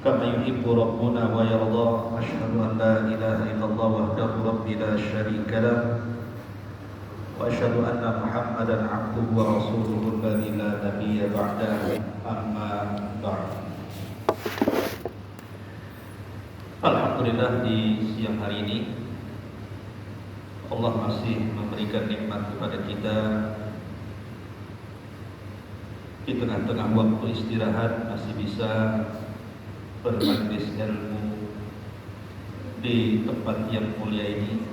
كما يحب ربنا ويرضى. أشهد أن لا إله إلا الله وحده ربي لا شريك له وأشهد أن محمدا عبده ورسوله الذي لا نبي بعده. أما بعد. Alhamdulillah, di siang hari ini Allah masih memberikan nikmat kepada kita. Di tengah-tengah waktu istirahat masih bisa bermajlis ilmu di tempat yang mulia ini.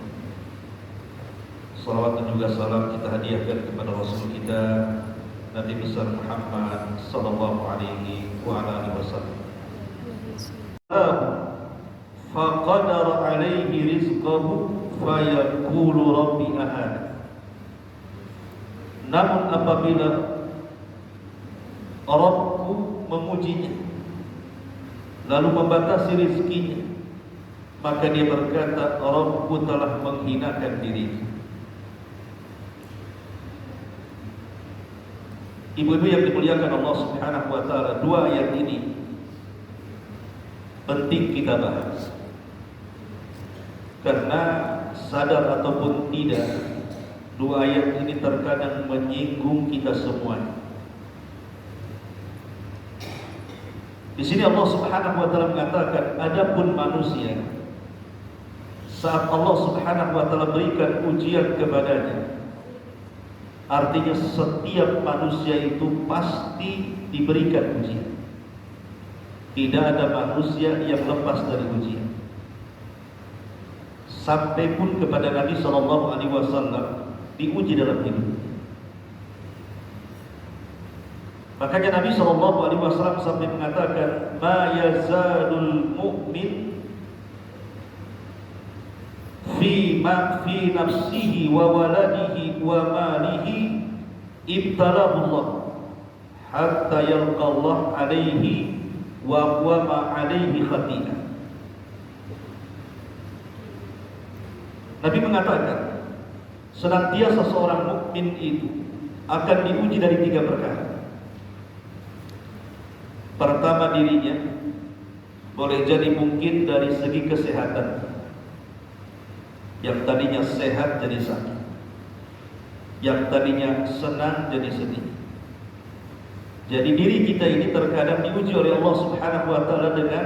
Salawat dan juga salam kita hadiahkan kepada Rasul kita Nabi besar Muhammad sallallahu alaihi wa alihi wasallam. Faqadara alaihi rizqahu fayaqulu rabbi ahad. Namun apabila Rabbku memujinya lalu membatasi rizkinya, maka dia berkata, Rabbku telah menghinakan dirinya. Ibu-ibu yang dimuliakan Allah Subhanahu wa taala, dua ayat ini penting kita bahas. Karena sadar ataupun tidak, dua ayat ini terkadang menyinggung kita semuanya. Di sini Allah Subhanahu wa taala mengatakan, adapun manusia saat Allah Subhanahu wa taala berikan ujian kepadanya, artinya setiap manusia itu pasti diberikan ujian. Tidak ada manusia yang lepas dari ujian. Sampai pun kepada Nabi sallallahu alaihi wasallam diuji dalam hidup. Makanya Nabi sallallahu alaihi wasallam sampai mengatakan, ma yazalul mu'min fi nafsihi wa waladihi wa malihi ibtalahu Allah hatta yalqa Allah alaihi wa huwa ma alaihi khati'ah. Nabi mengatakan, senantiasa seorang mukmin itu akan diuji dari tiga perkara. Pertama, dirinya, boleh jadi mungkin dari segi kesehatan. Yang tadinya sehat jadi sakit, yang tadinya senang jadi sedih. Jadi diri kita ini terkadang diuji oleh Allah Subhanahu wa taala dengan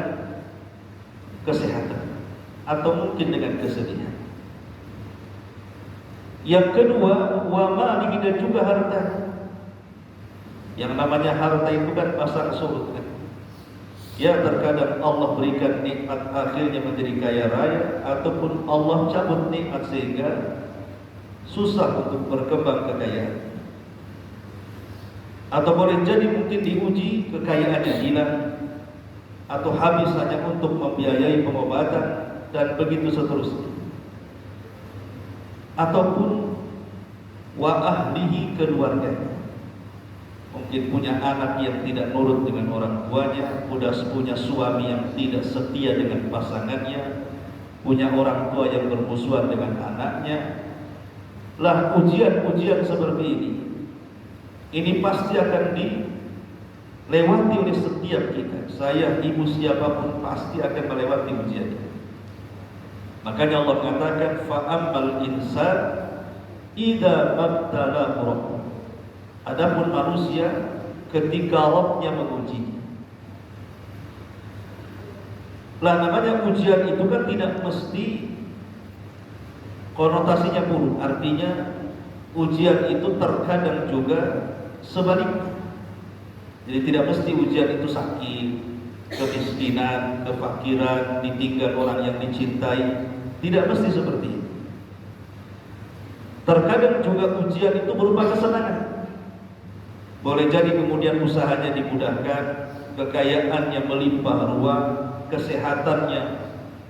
kesehatan atau mungkin dengan kesedihan. Yang kedua, wa malihi, dan juga harta. Yang namanya harta itu kan pasang surut kan. Ya, terkadang Allah berikan nikmat akhirnya menjadi kaya raya, ataupun Allah cabut nikmat sehingga susah untuk berkembang kekayaan. Atau boleh jadi mungkin diuji kekayaannya hilang, atau habis hanya untuk membiayai pengobatan, dan begitu seterusnya. Ataupun wa ahlihi, keluarganya. Mungkin punya anak yang tidak nurut dengan orang tuanya, punya suami yang tidak setia dengan pasangannya, punya orang tua yang bermusuhan dengan anaknya. Lah, ujian-ujian seperti ini pasti akan dilewati oleh setiap kita. Saya, ibu, siapapun pasti akan melewati ujian ini. Makanya Allah mengatakan, fa'ammal insan idza mabtalahu rabbuh. Adapun manusia ketika Rabbnya mengujinya. Lah, namanya ujian itu kan tidak mesti konotasinya buruk. Artinya ujian itu terkadang juga sebaliknya. Jadi tidak mesti ujian itu sakit, kemiskinan, kefakiran, ditinggal orang yang dicintai. Tidak mesti seperti itu. Terkadang juga ujian itu berupa kesenangan. Boleh jadi kemudian usahanya dimudahkan, kekayaannya melimpah ruah, kesehatannya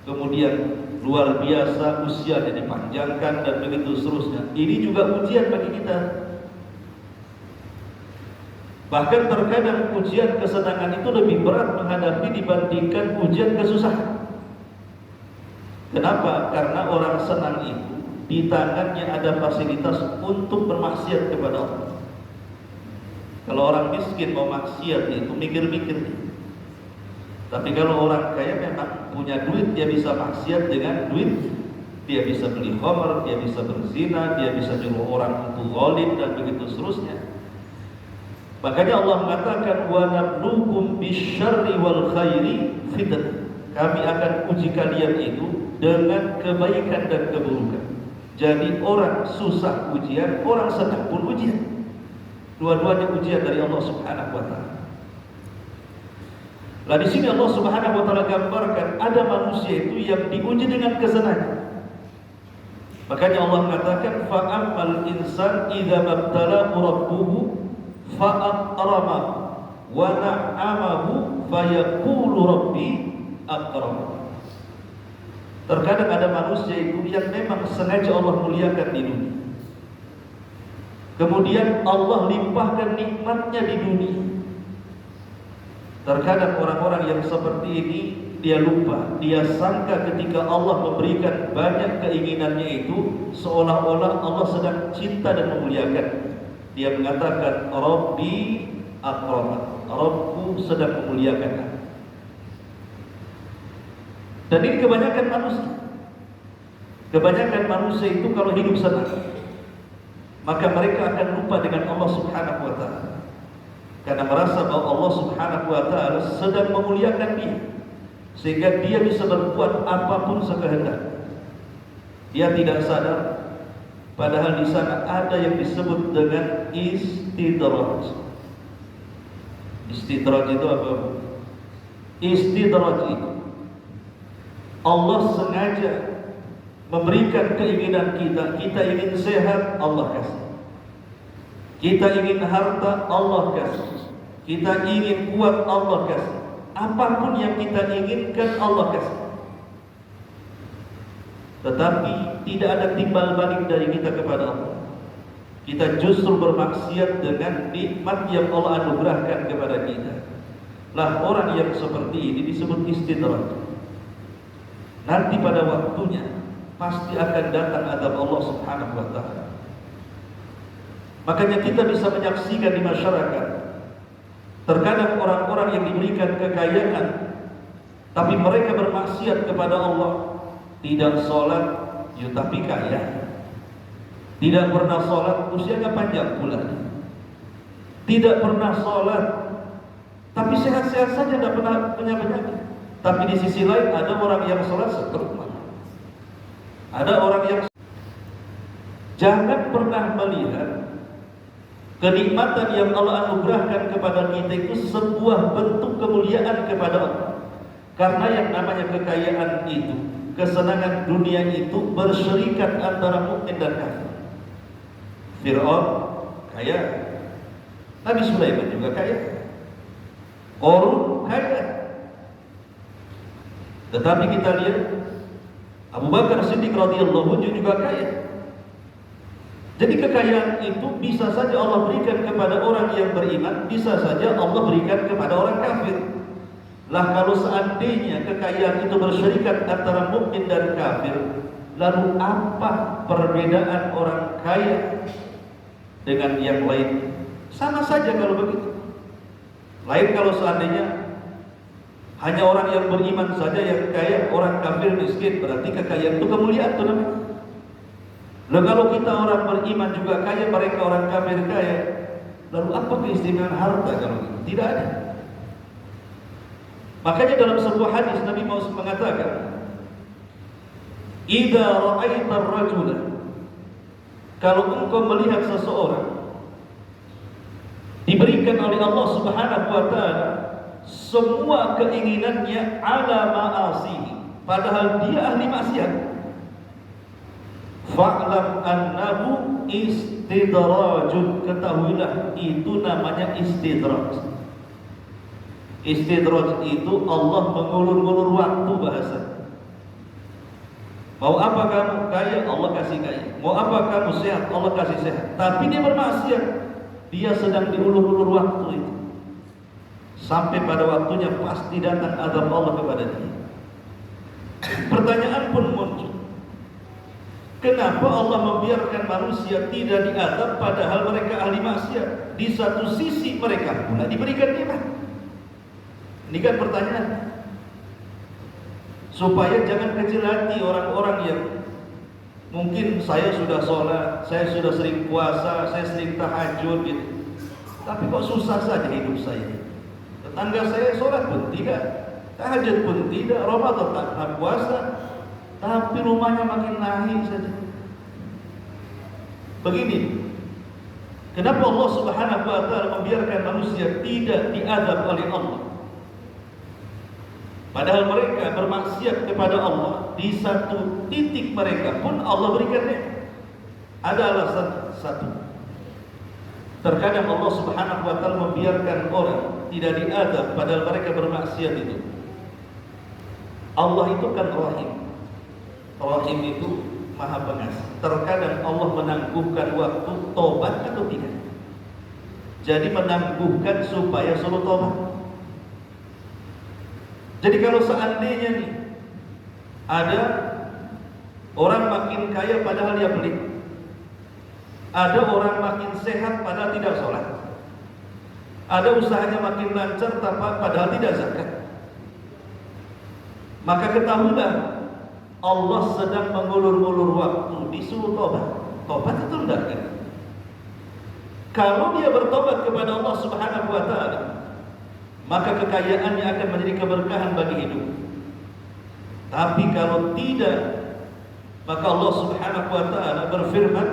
kemudian luar biasa, usianya dipanjangkan, dan begitu seterusnya. Ini juga ujian bagi kita. Bahkan terkadang ujian kesenangan itu lebih berat menghadapi dibandingkan ujian kesusahan. Kenapa? Karena orang senang itu di tangannya ada fasilitas untuk bermaksiat kepada Allah. Kalau orang miskin mau maksiat itu mikir-mikir. Tapi kalau orang kaya memang punya duit, dia bisa maksiat dengan duit. Dia bisa beli khamr, dia bisa berzina, dia bisa nyuruh orang untuk zalim dan begitu seterusnya. Makanya Allah mengatakan wa nabluukum bisyarri wal khairi fitnah. Kami akan uji kalian itu dengan kebaikan dan keburukan. Jadi orang susah ujian, orang senang pun ujian. Dua-duanya ujian dari Allah Subhanahu wa taala. Lah di sini Allah Subhanahu wa taala gambarkan ada manusia itu yang diuji dengan kesenangan. Makanya Allah mengatakan fa ammal insan idza mabtalahu rabbuhu fa akramahu wa na'amahu fa yaqulu rabbi akram. Terkadang ada manusia itu yang memang sengaja Allah muliakan di dunia. Kemudian Allah limpahkan nikmatnya di dunia. Terkadang orang-orang yang seperti ini dia lupa, dia sangka ketika Allah memberikan banyak keinginannya itu seolah-olah Allah sedang cinta dan memuliakan. Dia mengatakan Rabbi akram, Rabbku sedang memuliakan aku. Dan ini kebanyakan manusia. Kebanyakan manusia itu kalau hidup senang, maka mereka akan lupa dengan Allah Subhanahu wa taala. Karena merasa bahwa Allah Subhanahu wa taala sedang memuliakan dia, sehingga dia bisa berbuat apapun sekehendak. Dia tidak sadar padahal di sana ada yang disebut dengan istidraj. Istidraj itu apa? Istidraj itu Allah sengaja memberikan keinginan kita. Kita ingin sehat, Allah kasih. Kita ingin harta, Allah kasih. Kita ingin kuat, Allah kasih. Apapun yang kita inginkan, Allah kasih. Tetapi tidak ada timbal balik dari kita kepada Allah. Kita justru bermaksiat dengan nikmat yang Allah anugerahkan kepada kita. Lah orang yang seperti ini disebut istidraj. Nanti pada waktunya pasti akan datang azab Allah Subhanahu wa taala. Makanya kita bisa menyaksikan di masyarakat, terkadang orang-orang yang diberikan kekayaan tapi mereka bermaksiat kepada Allah. Tidak sholat, ya tapi kaya. Tidak pernah sholat, usianya panjang pula. Tidak pernah sholat, tapi sehat-sehat saja, tidak pernah punya penyakit. Tapi di sisi lain ada orang yang sholat seterusnya. Ada orang yang jangan pernah melihat kenikmatan yang Allah anugerahkan kepada kita itu sebuah bentuk kemuliaan kepada Allah. Karena yang namanya kekayaan itu, kesenangan dunia itu berserikat antara mukmin dan kafir. Fir'aun kaya, Nabi Sulaiman juga kaya, Qarun kaya. Tetapi kita lihat Abu Bakar Siddiq radhiyallahu anhu juga kaya. Jadi kekayaan itu bisa saja Allah berikan kepada orang yang beriman, bisa saja Allah berikan kepada orang kafir. Lah kalau seandainya kekayaan itu berserikat antara mukmin dan kafir, lalu apa perbedaan orang kaya dengan yang lain? Sama saja kalau begitu. Lain kalau seandainya hanya orang yang beriman saja yang kaya, orang kafir miskin, berarti kekayaan itu kemuliaan itu namanya. Lalu kalau kita orang beriman juga kaya, mereka orang kafir kaya, lalu apa keistimewaan harta kalau gitu? Tidak ada. Makanya dalam sebuah hadis Nabi Muhammad mengatakan, "Idza ra'aita ar-rajula", kalau engkau melihat seseorang diberikan oleh Allah Subhanahu wa taala semua keinginannya ala ma'asihi, padahal dia ahli maksiat, fa'lam annahu istidrajun, ketahuilah itu namanya istidraj. Istidraj itu Allah mengulur-ulur waktu bahasa. Mau apa kamu kaya, Allah kasih kaya. Mau apa kamu sehat, Allah kasih sehat. Tapi dia bermaksiat, dia sedang diulur-ulur waktu itu. Sampai pada waktunya pasti datang azab Allah kepada dia. Pertanyaan pun muncul, kenapa Allah membiarkan manusia tidak diazab padahal mereka ahli maksiat? Di satu sisi mereka pula diberikan nikmat. Ini kan pertanyaan. supaya jangan kecil hati orang-orang yang mungkin saya sudah sholat, saya sudah sering puasa, saya sering tahajud gitu, tapi kok susah saja hidup saya. Tetangga saya sholat pun tidak, tahajud pun tidak, Ramadan tak puasa, tapi rumahnya makin naik saja. Begini, kenapa Allah Subhanahu wa taala membiarkan manusia tidak diazab oleh Allah? Padahal mereka bermaksiat kepada Allah, di satu titik mereka pun Allah berikan nikmat. Ada alasan satu. Terkadang Allah Subhanahu wa taala membiarkan orang tidak diazab padahal mereka bermaksiat itu. Allah itu kan Rahim. Rahim itu Maha Pengasih. Terkadang Allah menangguhkan waktu tobat atau tidak. Jadi menangguhkan supaya suruh tobat. Jadi kalau seandainya nih ada orang makin kaya padahal dia pelit, ada orang makin sehat padahal tidak sholat, ada usahanya makin lancar padahal tidak zakat, maka ketahuilah Allah sedang mengulur-ulur waktu, disuruh tobat. Tobat itu tidak. Kalau dia bertobat kepada Allah Subhanahu wa taala, maka kekayaannya akan menjadi keberkahan bagi hidup. Tapi kalau tidak, maka Allah Subhanahu wa taala berfirman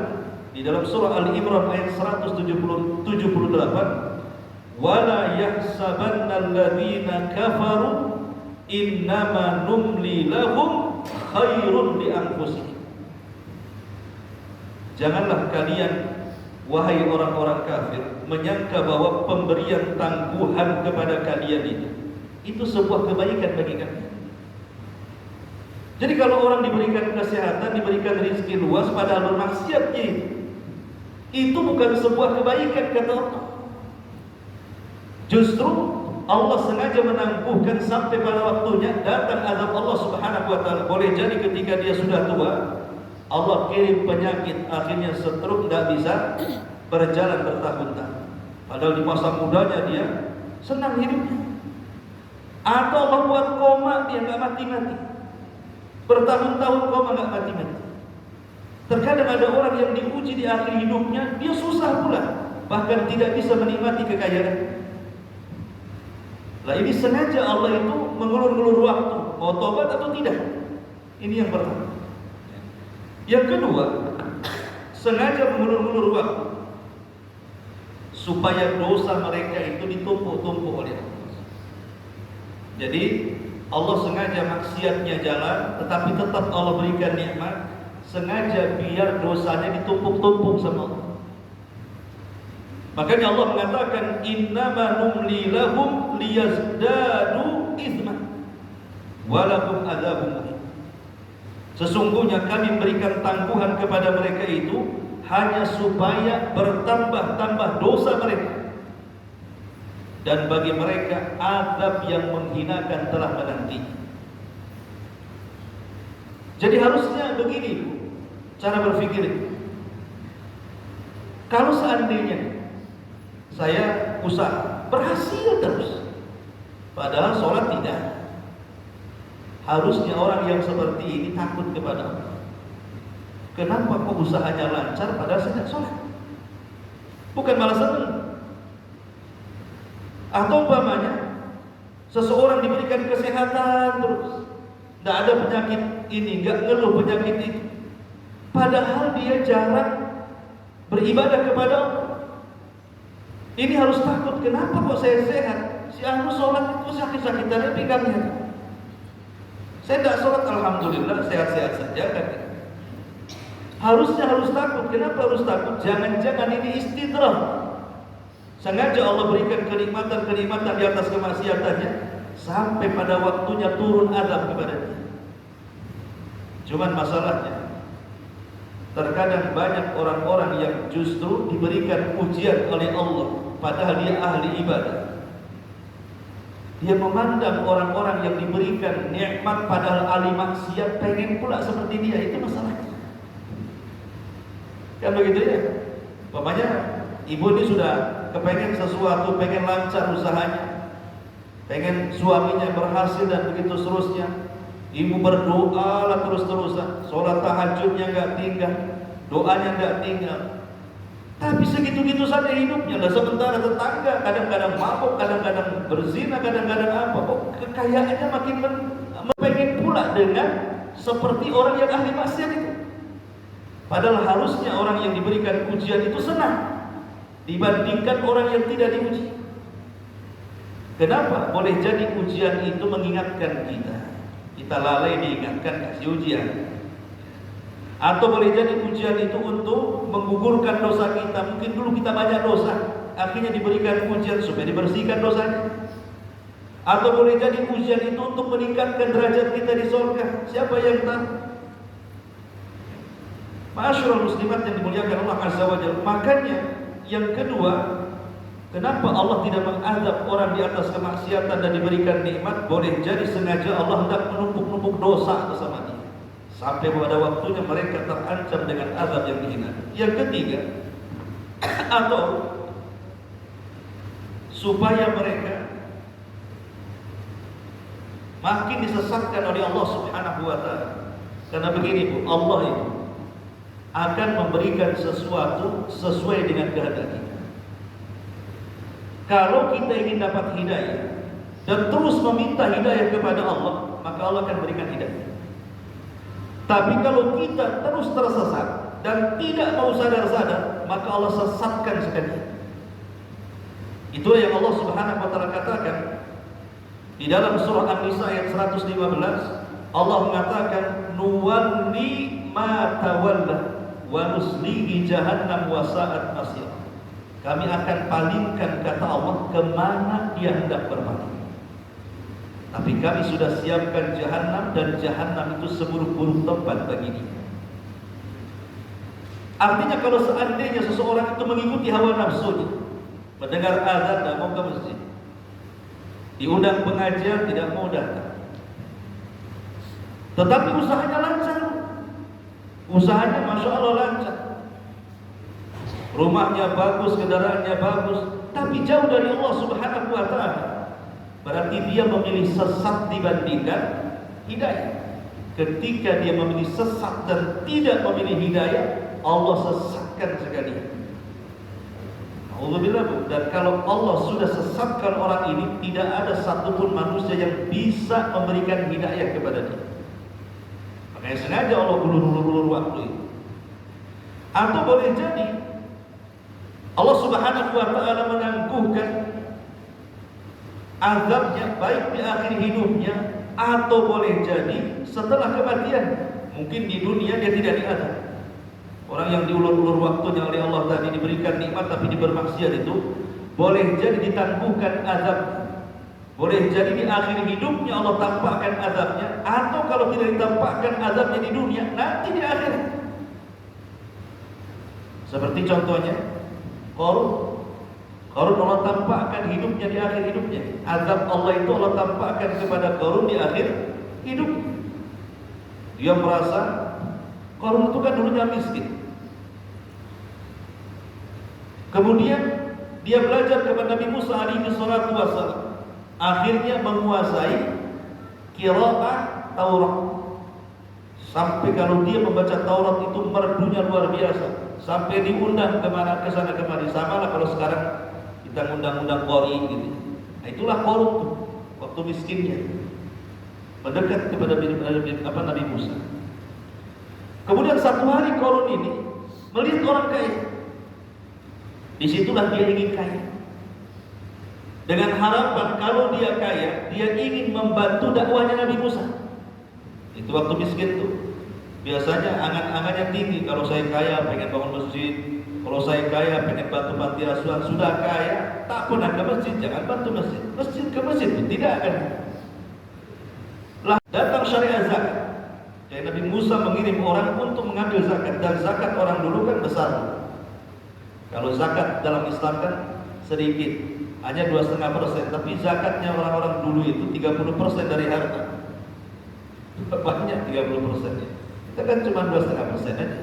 di dalam surah Al-Imran ayat 178, "Wala yahsabanna alladziina kafaru innama numli lahum khairun li anfusihim." Janganlah kalian, wahai orang-orang kafir, menyangka bahwa pemberian tangguhan kepada kalian itu sebuah kebaikan bagi kalian. Jadi kalau orang diberikan kesehatan, diberikan rezeki luas padahal bermaksiatnya itu bukan sebuah kebaikan kata Allah. Justru Allah sengaja menangguhkan sampai pada waktunya datang azab Allah Subhanahu wa taala. Boleh jadi ketika dia sudah tua, Allah kirim penyakit, akhirnya stroke, tidak bisa berjalan bertahun-tahun. Padahal di masa mudanya dia senang hidupnya. Atau Allah buat koma, dia nggak mati-mati. Bertahun-tahun koma nggak mati-mati. Terkadang ada orang yang diuji di akhir hidupnya, dia susah pula, bahkan tidak bisa menikmati kekayaan. Nah ini sengaja Allah itu mengulur-ulur waktu, mau tobat atau tidak. Ini yang pertama. Yang kedua, sengaja mengulur-ulur waktu supaya dosa mereka itu ditumpuk-tumpuk oleh Allah. Jadi Allah sengaja maksiatnya jalan, tetapi tetap Allah berikan nikmat, sengaja biar dosanya ditumpuk-tumpuk sama Allah. Makanya Allah mengatakan innama numli lahum liyazdadu itsman wa lahum adzabun muhin. Sesungguhnya kami berikan tangguhan kepada mereka itu hanya supaya bertambah-tambah dosa mereka, dan bagi mereka azab yang menghinakan telah menanti. Jadi harusnya begini cara berpikir. Kalau seandainya saya usaha berhasil terus, padahal sholat tidak, harusnya orang yang seperti ini takut kepada Allah. Kenapa kok usahanya lancar padahal saya tidak sholat? Bukan malah senang. Atau umpamanya seseorang diberikan kesehatan terus, tidak ada penyakit ini, nggak ngeluh penyakit itu, padahal dia jarang beribadah kepada Allah. Ini harus takut. Kenapa kok saya sehat? Si anu sholat itu sakit-sakitannya pinggangnya. Saya tidak sholat, alhamdulillah sehat-sehat saja kan. Harusnya harus takut. Kenapa harus takut? Jangan-jangan ini istidraj. Sengaja Allah berikan kenikmatan-kenikmatan di atas kemaksiatannya sampai pada waktunya turun azab kepada dia. Cuman masalahnya, terkadang banyak orang-orang yang justru diberikan ujian oleh Allah padahal dia ahli ibadah. Dia memandang orang-orang yang diberikan nikmat padahal ahli maksiat, pengen pula seperti dia. Itu masalahnya. Kan begitu ya? Umpamanya ibu ini sudah kepengen sesuatu, pengen lancar usahanya, pengen suaminya berhasil dan begitu seterusnya. Ibu berdoa lah terus-terusan, sholat tahajudnya nggak tinggal, doanya nggak tinggal. Tapi segitu-gitu saja hidupnya lah. Sementara tetangga kadang-kadang mabuk, kadang-kadang berzina, kadang-kadang apa. Kok kekayaannya makin pengen pula dengan seperti orang yang ahli maksiat itu. Padahal harusnya orang yang diberikan ujian itu senang dibandingkan orang yang tidak diuji. Kenapa? Boleh jadi ujian itu mengingatkan kita lalai diingatkan kasih ujian. Atau boleh jadi ujian itu untuk menggugurkan dosa kita. Mungkin dulu kita banyak dosa, akhirnya diberikan ujian supaya dibersihkan dosanya. Atau boleh jadi ujian itu untuk meningkatkan derajat kita di surga. Siapa yang tahu? Ma'asyiral muslimat yang dimuliakan Allah Azza wa Jalla. Makanya yang kedua, kenapa Allah tidak mengazab orang di atas kemaksiatan dan diberikan nikmat? Boleh jadi sengaja Allah hendak menumpuk-numpuk dosa bersama dia, sampai pada waktunya mereka terancam dengan azab yang dihina. Yang ketiga, atau supaya mereka makin disesatkan oleh Allah Subhanahu wa taala. Karena begini Bu, Allah itu akan memberikan sesuatu sesuai dengan kehendak kita. Kalau kita ingin dapat hidayah dan terus meminta hidayah kepada Allah, maka Allah akan berikan hidayah. Tapi kalau kita terus tersesat dan tidak mau sadar-sadar, maka Allah sesatkan sekali. Itulah yang Allah Subhanahu wa taala katakan di dalam surah An-Nisa ayat 115. Allah mengatakan, nuwalli ma tawalla wa nuslihi jahannam wa sa'at masir. Kami akan palingkan, kata Allah, kemana dia hendak berpaling. Tapi kami sudah siapkan jahanam, dan jahanam itu seburuk-buruk tempat bagi dia. Artinya kalau seandainya seseorang itu mengikuti hawa nafsunya, mendengar azan tidak mau ke masjid, diundang pengajian tidak mau datang, tetapi usahanya lancar, usahanya Masya Allah lancar, rumahnya bagus, kendaraannya bagus, tapi jauh dari Allah Subhanahu wa taala, berarti dia memilih sesat dibandingkan hidayah. Ketika dia memilih sesat dan tidak memilih hidayah, Allah sesatkan sekali. Alhamdulillah Bu. Dan kalau Allah sudah sesatkan orang ini, tidak ada satupun manusia yang bisa memberikan hidayah kepada dia. Makanya sengaja Allah ulur-ulur waktu itu. Atau boleh jadi Allah Subhanahu wa taala menangguhkan azabnya baik di akhir hidupnya, atau boleh jadi setelah kematian. Mungkin di dunia dia tidak diazab. Orang yang diulur-ulur waktunya oleh Allah tadi diberikan nikmat tapi bermaksiat itu, boleh jadi ditangguhkan azab. Boleh jadi di akhir hidupnya Allah tampakkan azabnya, atau kalau tidak ditampakkan azabnya di dunia, nanti di akhirat. Seperti contohnya Qarun. Qarun Allah tampakkan hidupnya di akhir hidupnya. Azab Allah itu Allah tampakkan kepada Qarun di akhir hidup. Dia merasa Qarun itu kan dulunya miskin. Kemudian dia belajar kepada Nabi Musa alaihi salatu wassalam. Akhirnya menguasai qiraah Taurat. Sampai kalau dia membaca Taurat itu merdunya luar biasa. Sampai diundang kemana, ke sana kemari. Sama lah kalau sekarang kita undang-undang qori gitu. Nah, itulah Qarun tuh, waktu miskinnya mendekat kepada Nabi Musa. Kemudian satu hari Qarun ini melihat orang kaya. Disitulah dia ingin kaya, dengan harapan kalau dia kaya, dia ingin membantu dakwahnya Nabi Musa. Itu waktu miskin tuh biasanya angan-angannya tinggi. Kalau saya kaya pengen bangun masjid, kalau saya kaya pengen bantu panti asuhan. Sudah kaya tak pernah ke masjid, jangan bantu masjid. Masjid ke masjid tidak akan. Lah datang syariat zakat. Jadi Nabi Musa mengirim orang untuk mengambil zakat, dan zakat orang dulu kan besar. Kalau zakat dalam Islam kan sedikit, hanya 2,5%, tapi zakatnya orang-orang dulu itu 30% dari harta. Banyak 30%. Kita kan cuma 2,5% aja.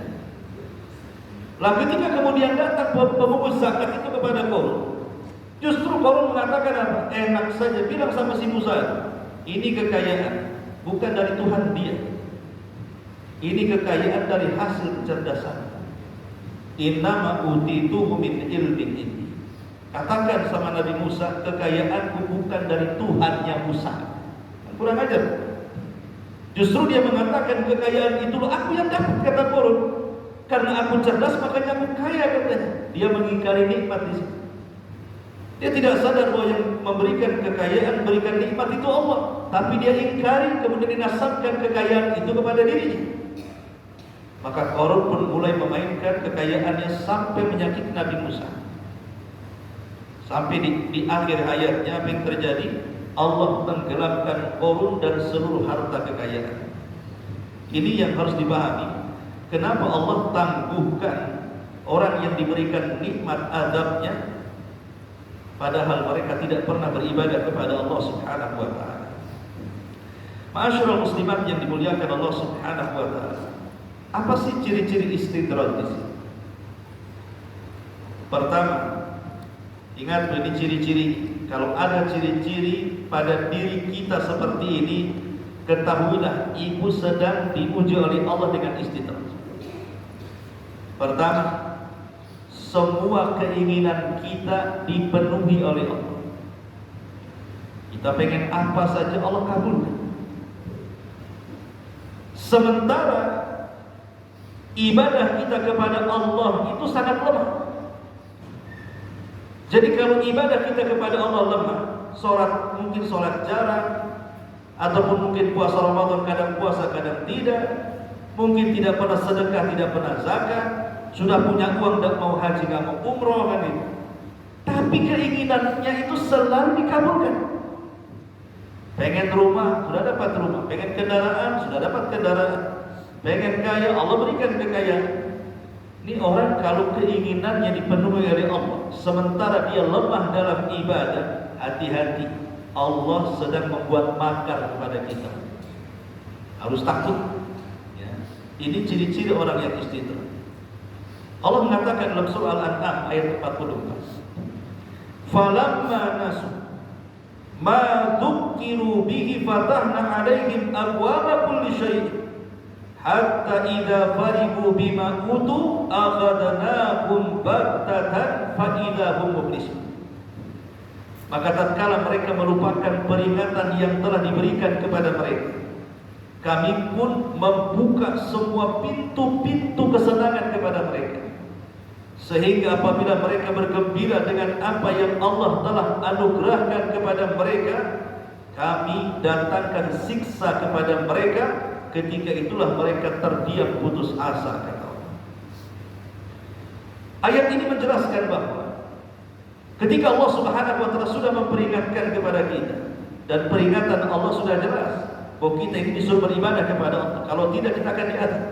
Lah ketika kemudian datang pemungut zakat itu kepada Qarun, justru Qarun mengatakan apa? Enak saja, bilang sama si Musa, ini kekayaan, bukan dari Tuhan dia. Ini kekayaan dari hasil kecerdasan. Innama utituhu min ilmin ini. Katakan sama Nabi Musa, kekayaanku bukan dari Tuhannya Musa. Kurang ajar. Justru dia mengatakan kekayaan itu aku yang dapat, kata Qarun. Karena aku cerdas makanya aku kaya, katanya. Dia mengingkari nikmat di situ. Dia tidak sadar bahwa yang memberikan kekayaan, berikan nikmat itu Allah. Tapi dia ingkari, kemudian dinasabkan kekayaan itu kepada dirinya. Maka Qarun pun mulai memainkan kekayaannya sampai menyakiti Nabi Musa. Sampai di akhir ayatnya apa yang terjadi? Allah tenggelamkan Qarun dan seluruh harta kekayaan. Ini yang harus dipahami. Kenapa Allah tangguhkan orang yang diberikan nikmat azabnya, padahal mereka tidak pernah beribadah kepada Allah Subhanahu wa taala. Ma'asyiral muslimat yang dimuliakan Allah Subhanahu wa taala. Apa sih ciri-ciri istidraj di sini? Pertama, ingat ini ciri-ciri. Kalau ada ciri-ciri pada diri kita seperti ini, ketahuilah ibu sedang diuji oleh Allah dengan istidraj. Pertama, semua keinginan kita dipenuhi oleh Allah. Kita pengen apa saja Allah kabulkan. Sementara ibadah kita kepada Allah itu sangat lemah. Jadi kalau ibadah kita kepada Allah lemah, mungkin sholat jarang, ataupun mungkin puasa Ramadan kadang puasa kadang tidak, mungkin tidak pernah sedekah, tidak pernah zakat, sudah punya uang tidak mau haji, nggak mau umroh kan itu. Tapi keinginannya itu selalu dikabulkan. Pengen rumah, sudah dapat rumah. Pengen kendaraan, sudah dapat kendaraan. Pengen kaya, Allah berikan kekayaan. Ini orang kalau keinginannya dipenuhi oleh Allah, sementara dia lemah dalam ibadah, hati-hati. Allah sedang membuat makar kepada kita. Harus takut. Ya. Ini ciri-ciri orang yang istidraj. Allah mengatakan dalam surah Al-An'am ayat 44. Falamma nasu ma dzukkiru bihi fatahna 'alaihim abwaaba kulli syai'. Hatta idza farihu bima utu akhadnahum baghtatan fa idza hum mublisun. Maka tatkala mereka melupakan peringatan yang telah diberikan kepada mereka, kami pun membuka semua pintu-pintu kesenangan kepada mereka. Sehingga apabila mereka bergembira dengan apa yang Allah telah anugerahkan kepada mereka, kami datangkan siksa kepada mereka. Ketika itulah mereka terdiam putus asa, kata Allah. Ayat ini menjelaskan bahwa ketika Allah Subhanahu wa taala sudah memperingatkan kepada kita, dan peringatan Allah sudah jelas bahwa kita ini disuruh beribadah kepada Allah, kalau tidak kita akan diazab.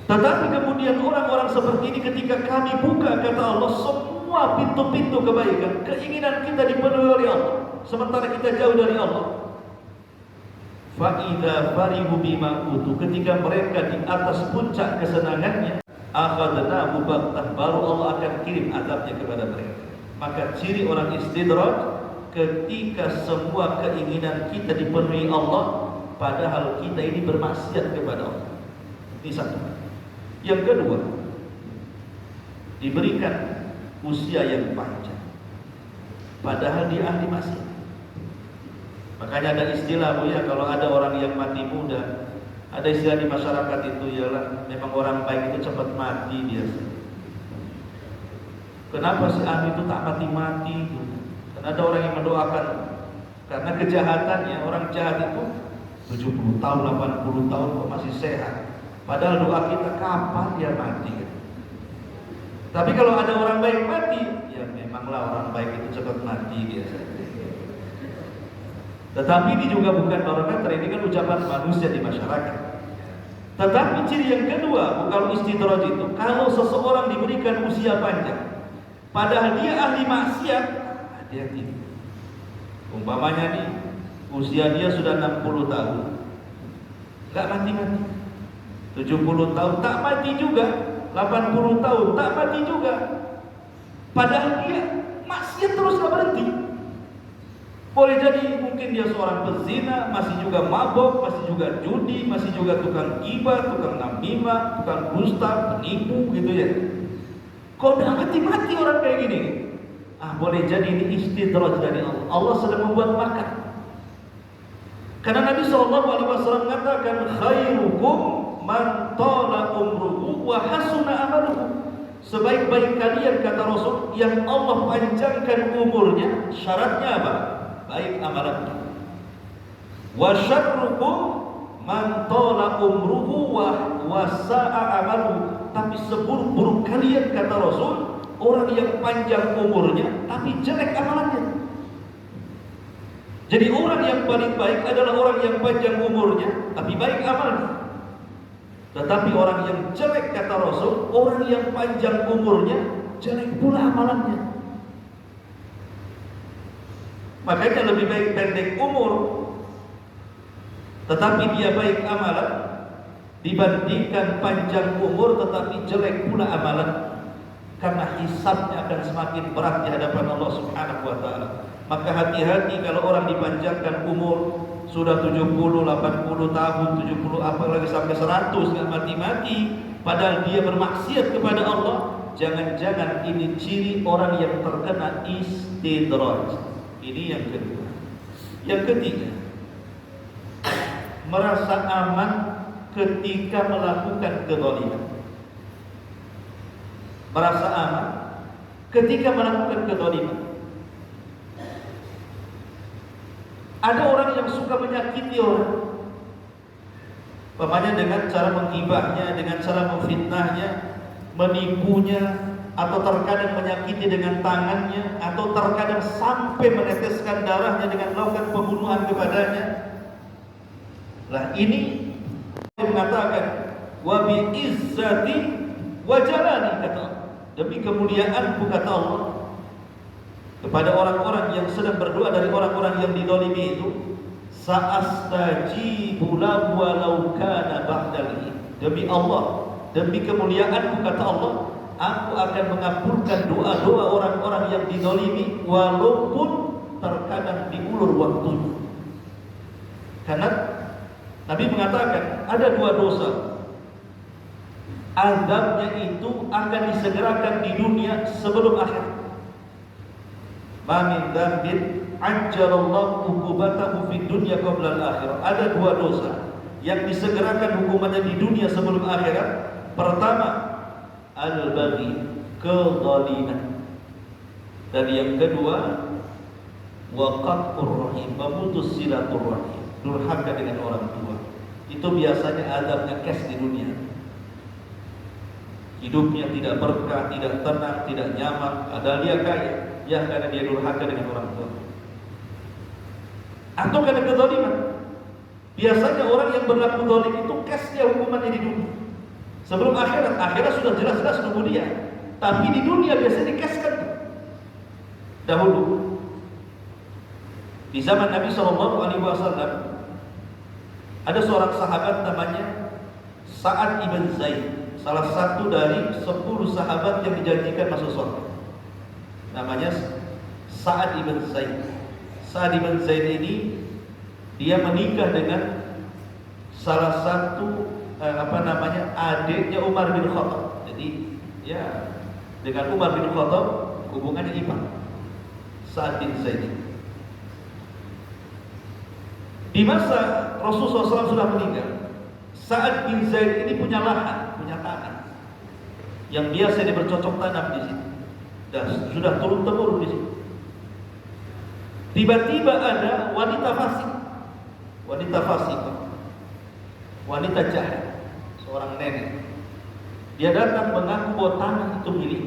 Tetapi kemudian orang-orang seperti ini ketika kami buka, kata Allah, semua pintu-pintu kebaikan, keinginan kita dipenuhi oleh Allah, sementara kita jauh dari Allah. Fa'idha farihu bima utu, ketika mereka di atas puncak kesenangannya, akhadnahu baghtah, baru Allah akan kirim azabnya kepada mereka. Maka ciri orang istidraj, ketika semua keinginan kita dipenuhi Allah, padahal kita ini bermaksiat kepada Allah. Ini satu. Yang kedua, diberikan usia yang panjang, padahal dia ahli maksiat. Makanya ada istilah, Bu, ya, kalau ada orang yang mati muda, ada istilah di masyarakat itu, ialah memang orang baik itu cepat mati dia. Kenapa si ahli itu tak mati-mati? Karena ada orang yang mendoakan karena kejahatannya. Orang jahat itu 70 tahun, 80 tahun kok masih sehat. Padahal doa kita kapan dia mati. Tapi kalau ada orang baik mati, ya memanglah orang baik itu cepat mati biasanya. Tetapi ini juga bukan barometer, ini kan ucapan manusia di masyarakat. Tetapi ciri yang kedua, bukan istidraj itu, kalau seseorang diberikan usia panjang, padahal dia ahli maksiat, hati-hati. Umpamanya nih, usia dia sudah 60 tahun, nggak mati-mati. 70 tahun tak mati juga, 80 tahun tak mati juga. Padahal dia maksiat terus nggak berhenti. Boleh jadi mungkin dia seorang pezina, masih juga mabok, masih juga judi, masih juga tukang gibah, tukang namimah, tukang dusta, penipu gitu ya. Kok udah mati-mati orang kayak gini? Boleh jadi ini istidraj dari Allah. Allah sedang membuat makan. Karena Nabi SAW mengatakan khairukum man tala umruhu wa hasuna amaluhu. Sebaik-baik kalian, kata Rasul, yang Allah panjangkan umurnya, syaratnya apa? Baik amalannya. Wa syarrukum man tala umruhu wa sa'a amaluhu. Tapi seburuk-buruk kalian, kata Rasul, orang yang panjang umurnya tapi jelek amalannya. Jadi orang yang paling baik adalah orang yang panjang umurnya tapi baik amalnya. Tetapi orang yang jelek, kata Rasul, orang yang panjang umurnya jelek pula amalannya. Makanya lebih baik pendek umur tetapi dia baik amalan dibandingkan panjang umur tetapi jelek pula amalan. Karena hisabnya akan semakin berat di hadapan Allah Subhanahu wa taala. Maka hati-hati kalau orang dipanjangkan umur sudah 70, 80 tahun, 70 apalagi sampai 100 enggak mati-mati padahal dia bermaksiat kepada Allah, jangan-jangan ini ciri orang yang terkena istidraj. Ini yang kedua. Yang ketiga, merasa aman ketika melakukan kezaliman. Merasa aman ketika melakukan kezaliman. Ada orang yang suka menyakiti orang, umpamanya dengan cara menggibahnya, dengan cara memfitnahnya, menipunya, atau terkadang menyakiti dengan tangannya, atau terkadang sampai meneteskan darahnya dengan melakukan pembunuhan kepadanya. Lah ini dia mengatakan wa bi izzati wa jalali, kata demi kemuliaanku, kata Allah, kepada orang-orang yang sedang berdoa dari orang-orang yang dizalimi itu, sa'astajibu lahu walau kana ba'dal. Demi Allah, demi kemuliaanku, kata Allah, aku akan mengabulkan doa-doa orang-orang yang dizalimi walaupun terkadang diulur waktunya. Karena Nabi mengatakan ada dua dosa, azabnya itu akan disegerakan di dunia sebelum akhirat. Ma min dzambin ajjalallahu uqubatahu fid dunya qabla al-akhirah. Ada dua dosa yang disegerakan hukumannya di dunia sebelum akhirat. Pertama, al-baghi, kezaliman. Dan yang kedua, wa qat'ur rahim, memutus silaturahim, durhaka dengan orang tua. Itu biasanya azabnya cash di dunia. Hidupnya tidak berkah, tidak tenang, tidak nyaman, padahal dia kaya. Ya, karena dia durhaka dengan orang tua. Atau karena kezaliman. Biasanya orang yang berlaku zalim itu cashnya hukumannya di dunia. Sebelum akhirat, akhirat sudah jelas-jelas nunggu dia. Tapi di dunia biasanya dikaskan. Dahulu di zaman Nabi SAW ada seorang sahabat namanya Sa'ad ibn Zaid, salah satu dari 10 sahabat yang dijanjikan masuk surga. Namanya Sa'ad ibn Zaid. Sa'ad ibn Zaid ini dia menikah dengan salah satu adiknya Umar bin Khattab. Jadi ya dengan Umar bin Khattab hubungannya ipar. Sa'ad bin Zaid. Di masa Rasulullah SAW sudah meninggal, Sa'ad bin Zaid ini punya lahan, punya tanah yang biasa dia bercocok tanam di situ. Dan sudah turun temurun di situ. Tiba-tiba ada wanita fasik, wanita jahat, seorang nenek. Dia datang mengaku bahwa tanah itu milik.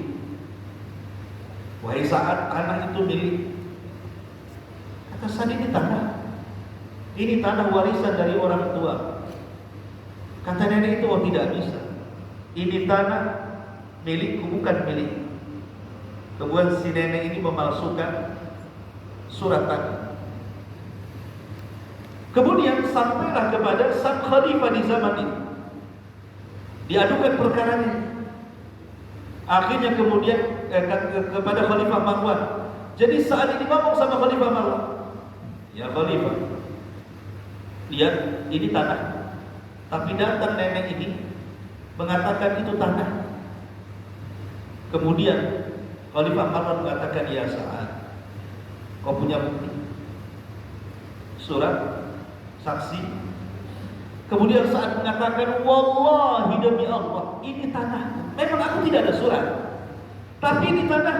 Wahai Sa'ad, tanah itu milik. Kata Sa'ad, ini tanah warisan dari orang tua. Kata nenek itu, oh tidak bisa. Ini tanah milikku, bukan milik. Kemudian si nenek ini memalsukan surat tanah. Kemudian sampailah kepada sang khalifah di zaman ini. Diadukan perkaranya. Akhirnya kemudian kepada Khalifah Marwan. Jadi saat ini ngomong sama Khalifah Marwan, Ya khalifah, lihat ini tanah. Tapi datang nenek ini mengatakan itu tanah. Kemudian Khalifah Marwan mengatakan, ya Sa'ad, kau punya bukti? Surat, saksi. Kemudian Sa'ad mengatakan, wallahi demi Allah, ini tanah. Memang aku tidak ada surat, tapi ini tanah.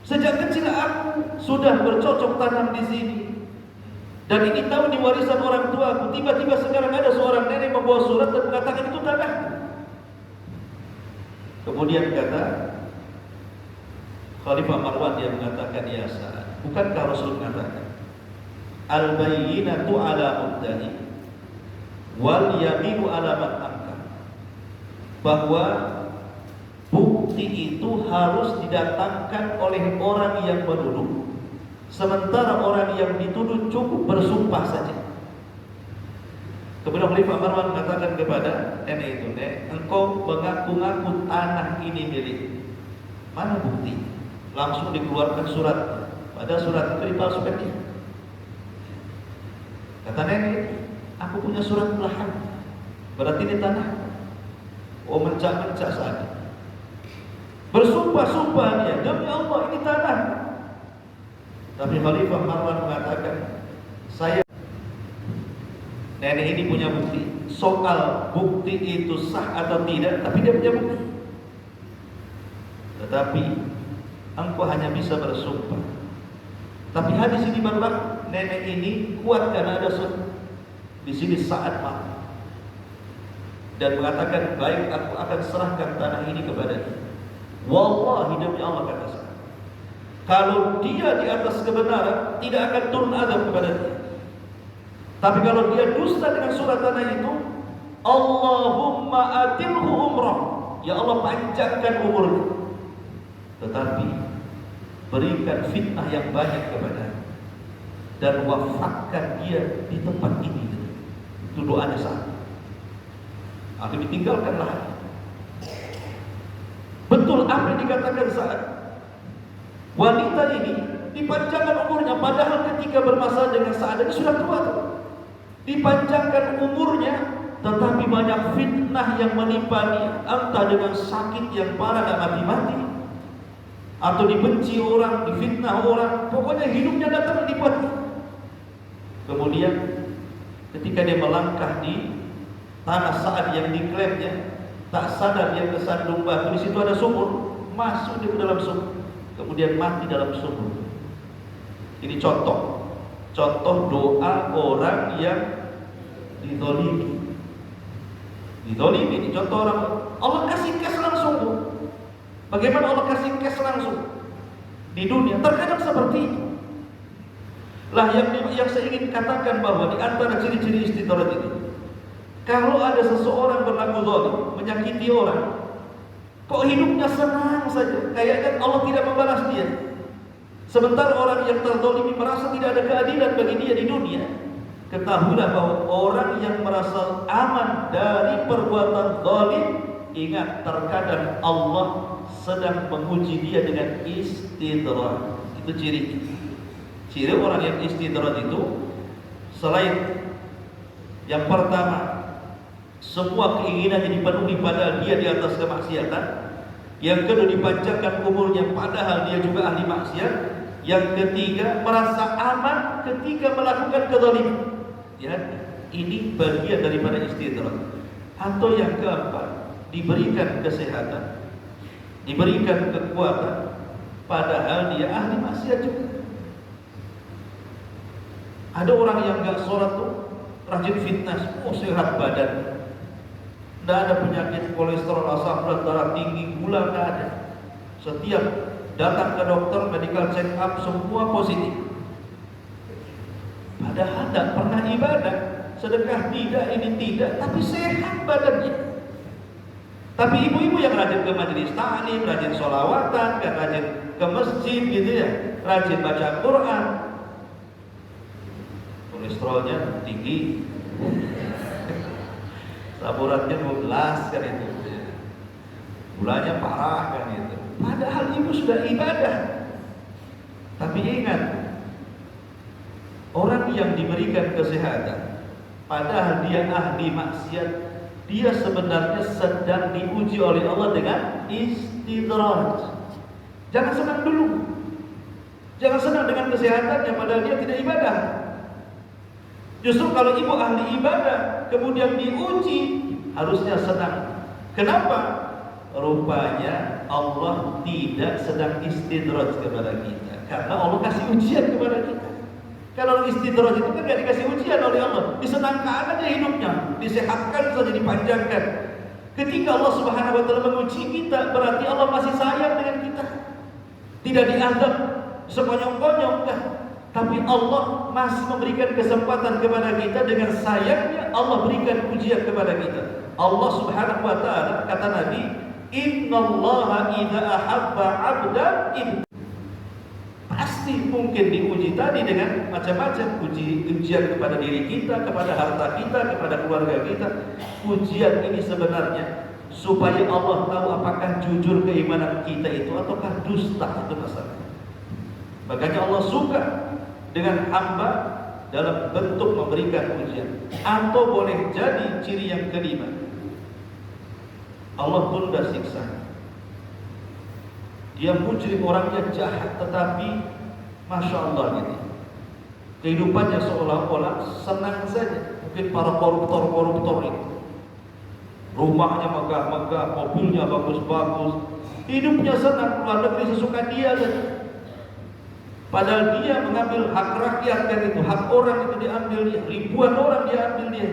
Sejak kecil aku sudah bercocok tanam di sini. Dan ini tahu di warisan orang tua aku. Tiba-tiba sekarang ada seorang nenek membawa surat dan mengatakan itu tanah. Kemudian kata Khalifah Marwan, dia mengatakan, ya Sa'ad, bukankah Rasul mengatakan al-bayyinatu ala mudda'i wal yaminu ala man ankar, bahwa bukti itu harus didatangkan oleh orang yang menuduh, sementara orang yang dituduh cukup bersumpah saja. Kemudian Khalifah Marwan mengatakan kepada nenek itu, nek, engkau mengaku-ngaku tanah ini milik, mana bukti? Langsung dikeluarkan surat. Pada surat itu dipalsukan dia. Kata nenek, aku punya surat belahan, berarti ini tanah. Oh, mencak-mencak saja. Bersumpah-sumpah dia, demi Allah ini tanah. Tapi Khalifah Marwan mengatakan, saya, nenek ini punya bukti. Soal bukti itu sah atau tidak, tapi dia punya bukti. Tetapi engkau hanya bisa bersumpah. Tapi hadis ini berlaku, nenek ini kuat karena ada surat. Di sini Sa'ad mati dan mengatakan, baik, aku akan serahkan tanah ini kepada dia. Wallahi demi Allah, kata Sa'ad, kalau dia di atas kebenaran, tidak akan turun azab kepada dia. Tapi kalau dia dusta dengan surat tanah itu, Allahumma atilhu umrah, ya Allah panjangkan umurnya, tetapi berikan fitnah yang banyak kepada, dan wafatkan dia di tempat ini. Itu doanya Sa'ad. Akhirnya ditinggalkanlah. Betul apa yang dikatakan Sa'ad. Wanita ini dipanjangkan umurnya, padahal ketika bermasalah dengan Sa'ad ini sudah tua tuh. Dipanjangkan umurnya, tetapi banyak fitnah yang menimpa dia, entah dengan sakit yang parah dan mati-mati, atau dibenci orang, difitnah orang, pokoknya hidupnya datang dibuat. Kemudian ketika dia melangkah di tanah Sa'ad yang diklaimnya, tak sadar dia kesandung batu. Di situ ada sumur, masuk dia ke dalam sumur, kemudian mati dalam sumur. Ini contoh doa orang yang dizalimi. Ini contoh orang. Allah kasih cash langsung tuh. Bagaimana Allah kasih cash langsung di dunia? Terkadang seperti itu. Lah yang saya ingin katakan bahwa di antara ciri-ciri istidraj ini, kalau ada seseorang berlaku zalim, menyakiti orang, kok hidupnya senang saja, kayaknya Allah tidak membalas dia. Sementara orang yang terzalimi merasa tidak ada keadilan bagi dia di dunia. Ketahuilah bahwa orang yang merasa aman dari perbuatan zalim, ingat, terkadang Allah sedang menguji dia dengan istidraj. Itu ciri orang yang istidraj itu, selain yang pertama, semua keinginannya dipenuhi padahal dia di atas kemaksiatan. Yang kedua, dipanjangkan umurnya padahal dia juga ahli maksiat. Yang ketiga, merasa aman ketika melakukan kezaliman. Ya, ini bagian daripada istidraj. Atau yang keempat, diberikan kesehatan, diberikan kekuatan, padahal dia ahli maksiat juga. Ada orang yang enggak sholat tuh rajin fitness, sehat badan, tidak ada penyakit kolesterol, asam urat, darah tinggi, gula, tidak ada. Setiap datang ke dokter, medical check up, semua positif. Padahal tidak pernah ibadah, sedekah tidak, ini tidak, tapi sehat badannya. Tapi ibu-ibu yang rajin ke majelis ta'lim, rajin sholawatan, kan rajin ke masjid gitu ya, rajin baca Quran, kolesterolnya tinggi, saburatnya 12 kan itu, gulanya parah kan itu. Padahal ibu sudah ibadah. Tapi ingat, Orang yang diberikan kesehatan, padahal dia ahli maksiat, dia sebenarnya sedang diuji oleh Allah dengan istidraj. Jangan senang dulu. Jangan senang dengan kesehatannya, padahal dia tidak ibadah. Justru kalau ibu ahli ibadah, kemudian diuji, harusnya senang. Kenapa? Rupanya Allah tidak sedang istidraj kepada kita, karena Allah kasih ujian kepada kita. Kalau istidraj itu kan gak dikasih ujian oleh Allah, disenangkan aja hidupnya, disehatkan saja, dipanjangkan. Ketika Allah Subhanahu wa taala menguji kita, berarti Allah masih sayang dengan kita. Tidak diazab sekonyong-konyong, tapi Allah masih memberikan kesempatan kepada kita. Dengan sayangnya Allah berikan ujian kepada kita. Allah Subhanahu wa taala, kata Nabi, innallaha idza ahabba 'abdan, pasti mungkin diuji tadi dengan macam-macam ujian kepada diri kita, kepada harta kita, kepada keluarga kita. Ujian ini sebenarnya supaya Allah tahu apakah jujur keimanan kita itu ataukah dusta, itu masalahnya. Makanya Allah suka dengan hamba dalam bentuk memberikan ujian. Atau boleh jadi ciri yang kelima, Allah tunda siksa. Dia mujrim, orangnya jahat, tetapi Masya Allah gitu, kehidupannya seolah-olah senang saja. Mungkin para koruptor itu, rumahnya megah-megah, mobilnya bagus-bagus, hidupnya senang, keluar negeri sesuka dia saja. Padahal dia mengambil hak rakyat, kan itu hak orang, itu diambil dia, ribuan orang diambil dia.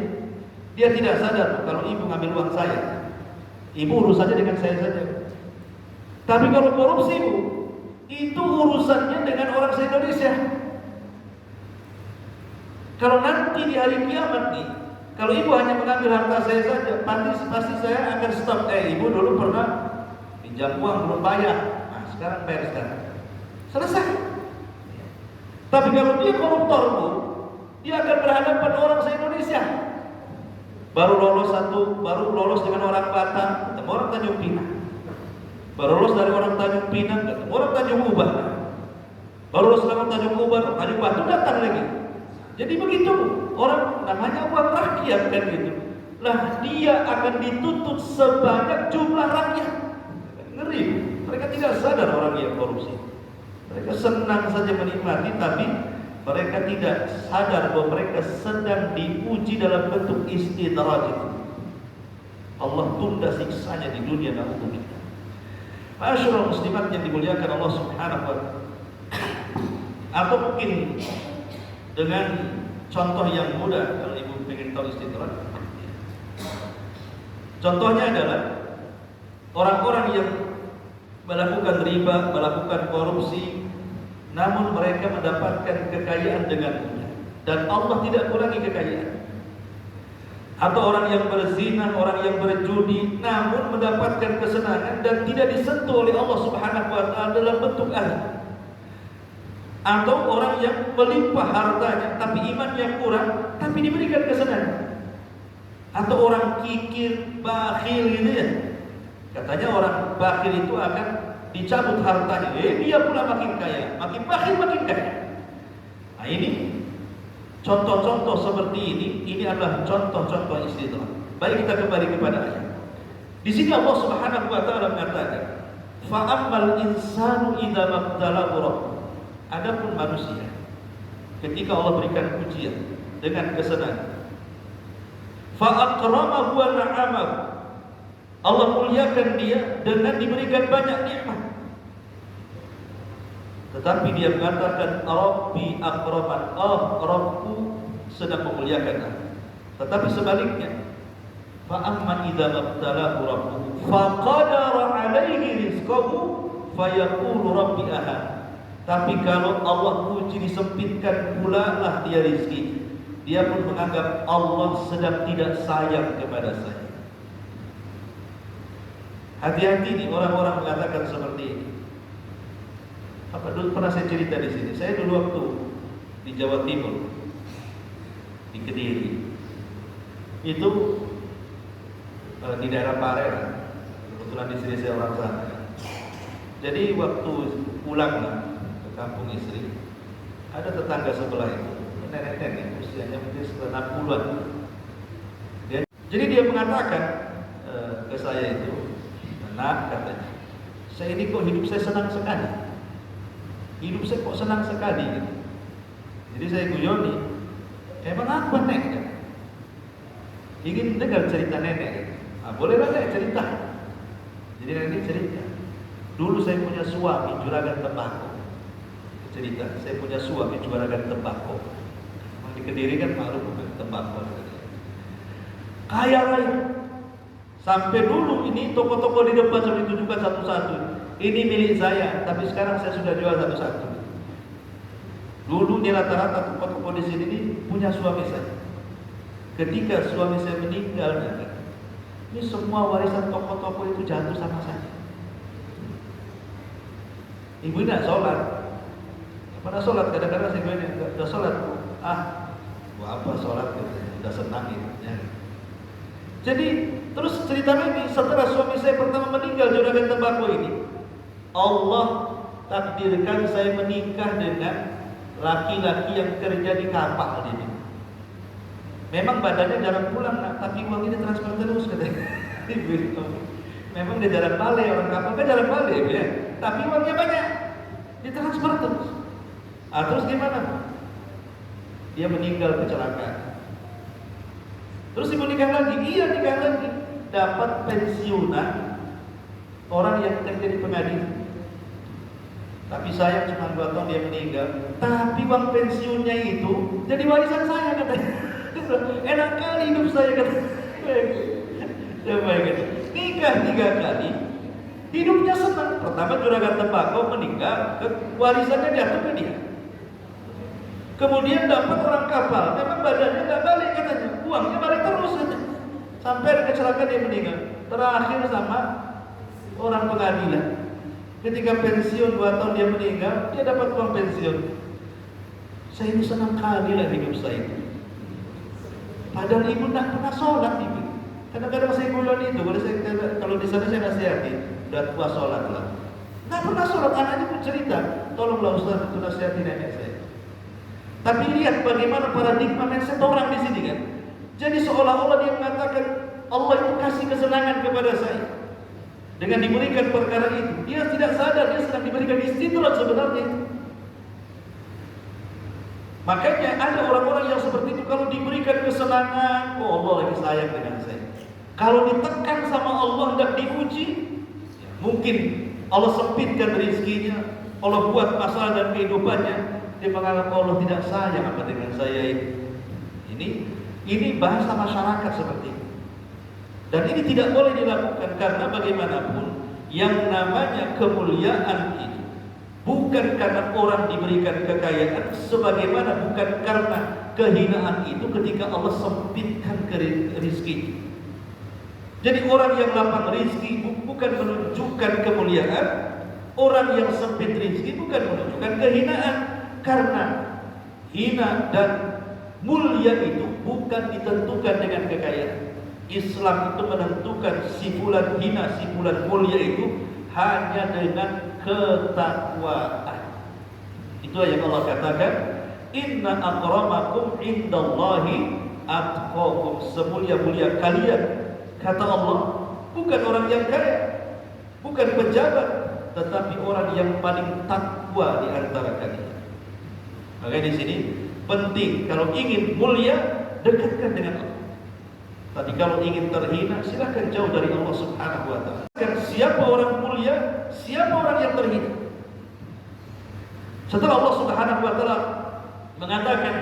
Dia tidak sadar kalau ibu ngambil uang saya, ibu urus saja dengan saya saja. Tapi kalau korupsi ibu, itu urusannya dengan orang se-Indonesia. Kalau nanti di hari kiamat nih, kalau ibu hanya mengambil harta saya saja, pasti saya akan stop. Ibu dulu pernah pinjam uang belum bayar, nah sekarang bayar sekarang, selesai. Tapi kalau dia koruptor bu, dia akan berhadapan orang se-Indonesia. Baru lolos dengan orang Batam, ketemu orang Tanjung Pinang. Baru lulus dari orang Tanjung Pinang, ketemu orang Tanjung Uban. Baru lulus dari orang Tanjung Uban, Tanjung Batu datang lagi. Jadi begitu, orang namanya uang rakyat, kan gitu. Lah dia akan dituntut sebanyak jumlah rakyat. Ngeri, mereka tidak sadar orang yang korupsi. Mereka senang saja menikmati, tapi mereka tidak sadar bahwa mereka sedang diuji dalam bentuk istidraj itu. Allah tunda siksanya di dunia, na'udzubillah. Masyaallah muslimat yang dimuliakan Allah Subhanahu wa taala. Atau mungkin dengan contoh yang mudah, kalau ibu ingin tahu istidraj. Contohnya adalah orang-orang yang melakukan riba, melakukan korupsi, namun mereka mendapatkan kekayaan dengan mudah, dan Allah tidak kurangi kekayaan. Atau orang yang berzina, orang yang berjudi, namun mendapatkan kesenangan dan tidak disentuh oleh Allah Subhanahu wa taala dalam bentuk azab. Atau orang yang melimpah hartanya tapi imannya kurang, tapi diberikan kesenangan. Atau orang kikir, bakhil gitu ya. Katanya orang bakhil itu akan dicabut hartanya, dia pula makin kaya, makin bakhil makin kaya. Nah ini contoh-contoh seperti ini adalah contoh-contoh istidraj. Baik, kita kembali kepada ayat. Di sini Allah Subhanahu wa taala mengatakan, fa ammal insanu idza mabtalahu rabbuh. Adapun manusia, ketika Allah berikan ujian dengan kesenangan, fa akramahu wa na'amahu, Allah muliakan dia dengan diberikan banyak nikmat. Tetapi dia mengatakan Rabbi akraman, Rabbku sedang memuliakan aku. Tetapi sebaliknya, fa amma idza mabtalahu rabbuhu faqadara alaihi rizqahu fayaqulu rabbi ahan. Tapi kalau Allah uji, disempitkan pula lah dia rizki, dia pun menganggap Allah sedang tidak sayang kepada saya. Hati-hati nih orang-orang mengatakan seperti ini. Apa dulu pernah saya cerita di sini? Saya dulu waktu di Jawa Timur, di Kediri, itu di daerah Parera. Kebetulan di sini saya orang sana. Jadi waktu pulang ke kampung istri, ada tetangga sebelah itu nenek-nenek, usianya mungkin sekitar 60-an. Jadi dia mengatakan ke saya itu, "Nak," katanya, "saya ini kok hidup saya senang sekali. Hidup saya kok senang sekali." Gitu. Jadi saya guyoni, "Emang apa, Nek?" "Ingin dengar cerita nenek." Gitu. "Ah, bolehlah Nek cerita." Jadi nenek cerita, "Dulu saya punya suami juragan tembakau." Cerita, "Saya punya suami juragan tembakau." Di Kediri kan maklum tembakau. Kaya raya. Sampai dulu ini toko-toko di depan sudah ditunjukkan satu-satu. Ini milik saya, tapi sekarang saya sudah jual satu-satu. Dulu di rata-rata toko-toko di sini ini punya suami saya. Ketika suami saya meninggal, ini semua warisan toko-toko itu jatuh sama saya. Ibu tidak sholat. Pada sholat, kadang-kadang saya bilang, "Udah sholat." "Ah, buat apa sholat?" Udah senang gitu. Ya. Jadi terus cerita lagi, setelah suami saya pertama meninggal juragan tembakau ini, Allah takdirkan saya menikah dengan laki-laki yang kerja di kapal ini. Memang badannya jarang pulang, Nak, tapi uang ini transfer terus katanya. Memang dia jarang balik, orang kapal kan jarang balik ya, tapi uangnya banyak, ditransfer terus. Terus gimana? Dia meninggal kecelakaan. Terus ibu nikah lagi, iya nikah lagi, dapat pensiunan orang yang kerja di pengadilan. Tapi sayang cuma 2 tahun dia meninggal. Tapi uang pensiunnya itu jadi warisan saya katanya. Enak kali hidup saya katanya. Coba gitu. Nikah 3 kali, hidupnya senang. Pertama juragan tembakau meninggal, warisannya jatuh ke dia. Kemudian dapat orang kapal, memang badannya nggak balik katanya, uangnya balik terus katanya. Sampai ada kecelakaan dia meninggal. Terakhir sama orang pengadilan. Ketika pensiun 2 tahun dia meninggal, dia dapat uang pensiun. Saya ini senang kali lah hidup saya itu. Padahal ibu nggak pernah sholat ibu. Kadang-kadang saya guyon itu, kalau di sana saya nasihati, udah tua sholat lah. Nggak pernah sholat, anaknya pun cerita, "Tolonglah Ustaz itu nasihati nenek saya." Tapi lihat bagaimana paradigma mindset orang di sini kan. Jadi seolah-olah dia mengatakan Allah itu kasih kesenangan kepada saya dengan diberikan perkara itu. Dia tidak sadar dia sedang diberikan istidrak sebenarnya. Makanya ada orang-orang yang seperti itu, kalau diberikan kesenangan, oh Allah lagi sayang dengan saya. Kalau ditekan sama Allah dan diuji, mungkin Allah sempitkan rezekinya, Allah buat masalah dan kehidupannya, dia menganggap Allah tidak sayang apa dengan saya ini. Ini bahasa masyarakat seperti itu. Dan ini tidak boleh dilakukan, karena bagaimanapun yang namanya kemuliaan ini bukan karena orang diberikan kekayaan, sebagaimana bukan karena kehinaan itu ketika Allah sempitkan rezeki. Jadi orang yang lapang rezeki bukan menunjukkan kemuliaan, orang yang sempit rezeki bukan menunjukkan kehinaan. Karena hina dan mulia itu bukan ditentukan dengan kekayaan. Islam itu menentukan si fulan hina, si fulan mulia itu hanya dengan ketakwaan. Itu yang Allah katakan, "Inna akramakum indallahi atqakum." Semulia-mulia kalian, kata Allah, bukan orang yang kaya, bukan pejabat, tetapi orang yang paling takwa di antara kalian. Makanya di sini penting, kalau ingin mulia, dekatkan dengan Allah. Tapi kalau ingin terhina, silakan jauh dari Allah Subhanahu wa taala. Siapa orang mulia, siapa orang yang terhina. Setelah Allah Subhanahu wa taala mengatakan,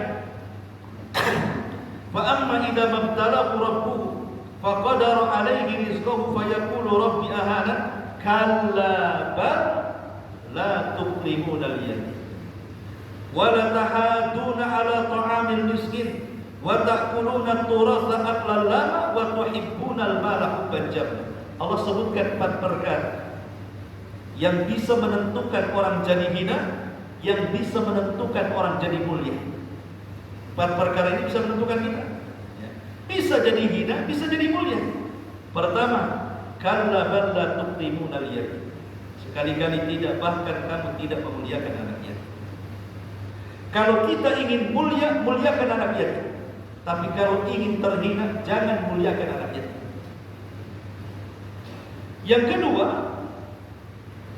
"Fa amma idza mabtalahu rabbuhu faqadara 'alaihi rizqahu fayaqulu rabbi ahana." Kalla bal la tukrimuna al-yatim wa la tahaduna 'ala ta'amil miskin wa ta'kuluna at-turatha aklan lama wa tuhibbuna al-mala hubban jamma. Allah sebutkan 4 perkara yang bisa menentukan orang jadi hina, yang bisa menentukan orang jadi mulia. 4 perkara ini bisa menentukan kita. Bisa jadi hina, bisa jadi mulia. Pertama, kalla bal la tuqimuna al-yatim. Sekali-kali tidak, bahkan kamu tidak memuliakan anak yatim. Kalau kita ingin mulia, muliakan anak yatim. Tapi kalau ingin terhina, jangan muliakan anak yatim. Yang kedua,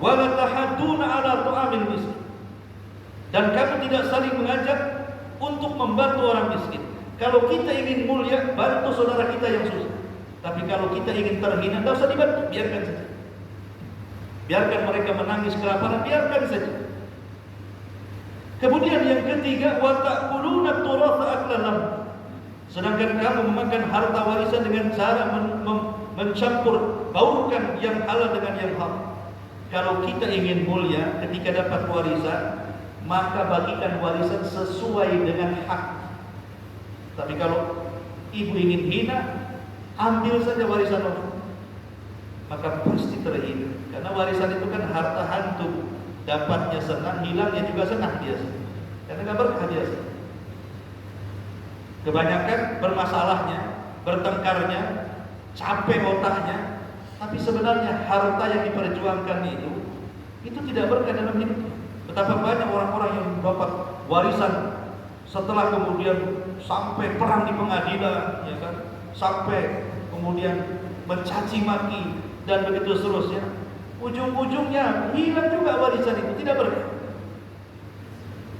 wala tahadduna ala tu'amil miskin. Dan kamu tidak saling mengajak untuk membantu orang miskin. Kalau kita ingin mulia, bantu saudara kita yang susah. Tapi kalau kita ingin terhina, tidak usah dibantu, biarkan saja. Biarkan mereka menangis kelaparan, biarkan saja. Kemudian yang ketiga, wa ta'kuluna turatha aklan lam. Sedangkan kamu memakan harta warisan dengan cara mencampur baurkan yang halal dengan yang haram. Kalau kita ingin mulia ketika dapat warisan, maka bagikan warisan sesuai dengan hak. Tapi kalau ibu ingin hina, ambil saja warisan orang, maka pasti terhina. Karena warisan itu kan harta hantu, dapatnya senang, hilangnya juga senang biasa. Karena nggak berkah biasa. Kebanyakan bermasalahnya, bertengkarnya, capek otaknya, tapi sebenarnya harta yang diperjuangkan itu tidak berkah dalam hidup. Betapa banyak orang-orang yang dapat warisan setelah kemudian sampai perang di pengadilan, ya kan? Sampai kemudian mencaci maki dan begitu seterusnya. Ujung-ujungnya hilang juga warisan itu, tidak berkah.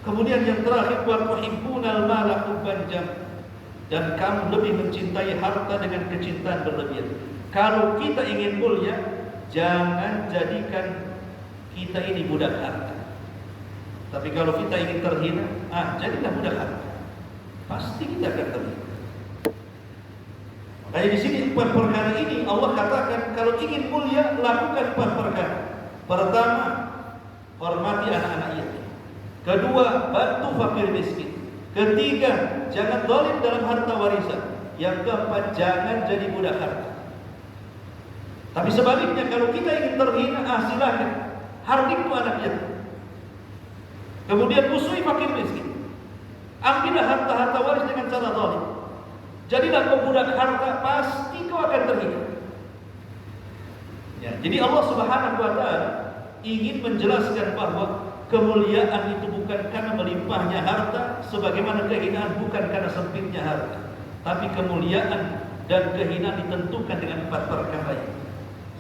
Kemudian yang terakhir, wa tuhibbunal mala hubban jam. Dan kamu lebih mencintai harta dengan kecintaan berlebihan. Kalau kita ingin mulia, jangan jadikan kita ini budak harta. Tapi kalau kita ingin terhina, jadilah budak harta. Pasti kita akan terhina. Makanya di sini 4 perkara ini Allah katakan, kalau ingin mulia, lakukan 4 perkara. Pertama, hormati anak-anak yatim. Kedua, bantu fakir miskin. Ketiga, jangan zalim dalam harta warisan. Yang keempat, jangan jadi budak harta. Tapi sebaliknya, kalau kita ingin terhina, silakan hardik anak yatim. Kemudian musuhi fakir miskin. Ambillah harta-harta waris dengan cara zalim. Jadilah pemudak harta, pasti kau akan terhina. Ya, jadi Allah Subhanahu wa taala ingin menjelaskan bahwa kemuliaan itu bukan karena melimpahnya harta, sebagaimana kehinaan bukan karena sempitnya harta. Tapi kemuliaan dan kehinaan ditentukan dengan 4 perkara ini.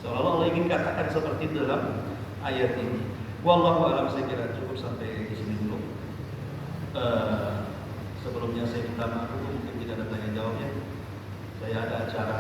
Seolah-olah Allah ingin katakan seperti dalam ayat ini. Wallahu a'lam, saya kira cukup sampai di sini dulu. Sebelumnya saya minta maaf, mungkin tidak ada tanya jawabnya. Saya ada acara